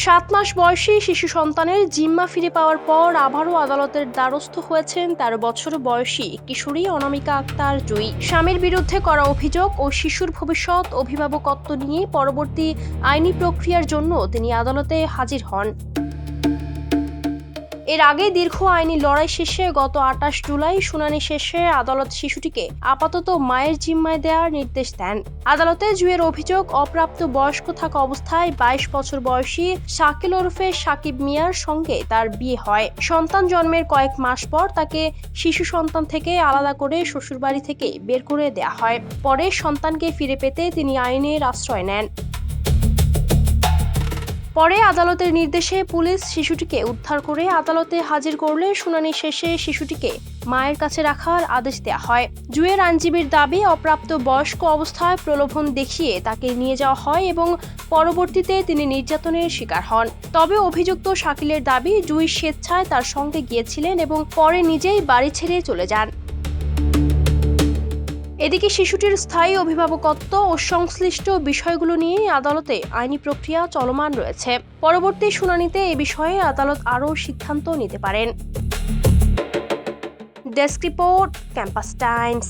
7 মাস বয়সী শিশু সন্তানের জিম্মা ফিরে পাওয়ার পর আবারও আদালতের দ্বারস্থ হয়েছেন 13 বছর বয়সী কিশোরী অনামিকা আক্তার জুঁই। স্বামীর বিরুদ্ধে করা অভিযোগ ও শিশুর ভবিষ্যৎ অভিভাবকত্ব নিয়ে পরবর্তী আইনি প্রক্রিয়ার জন্য তিনি আদালতে হাজির হন। এর আগে দীর্ঘ আইনি লড়াই শেষে গত 28 জুলাই শুনানি শেষে আদালত শিশুটিকে আপাতত মায়ের জিম্মায় দেওয়ার নির্দেশ দেন। আদালতে জুঁইয়ের অভিযোগ, অপ্রাপ্ত বয়স্ক থাকা অবস্থায় 22 বছর বয়সী শাকিল ওরফে সাকিব মিয়ার সঙ্গে তার বিয়ে হয়। সন্তান জন্মের কয়েক মাস পর তাকে শিশু সন্তান থেকে আলাদা করে শ্বশুরবাড়ি থেকে বের করে দেওয়া হয়। পরে সন্তানকে ফিরে পেতে তিনি আইনের আশ্রয় নেন। পরে আদালতের নির্দেশে পুলিশ শিশুটিকে উদ্ধার করে আদালতে হাজির করলে শুনানি শেষে শিশুটিকে মায়ের কাছে রাখার আদেশ দেওয়া হয়। জুঁইয়ের আইনজীবীর দাবি, অপ্রাপ্ত বয়স্ক অবস্থায় প্রলোভন দেখিয়ে তাকে নিয়ে যাওয়া হয় এবং পরবর্তীতে তিনি নির্যাতনের শিকার হন। তবে অভিযুক্ত শাকিলের দাবি, জুঁই স্বেচ্ছায় তার সঙ্গে গিয়েছিলেন এবং পরে নিজেই বাড়ি ছেড়ে চলে যান। এদিকে শিশুটির স্থায়ী অভিভাবকত্ব ও সংশ্লিষ্ট বিষয়গুলো নিয়ে আদালতে আইনি প্রক্রিয়া চলমান রয়েছে। পরবর্তী শুনানিতে এ বিষয়ে আদালত আরও সিদ্ধান্ত নিতে পারেন। Desk report, campus Times.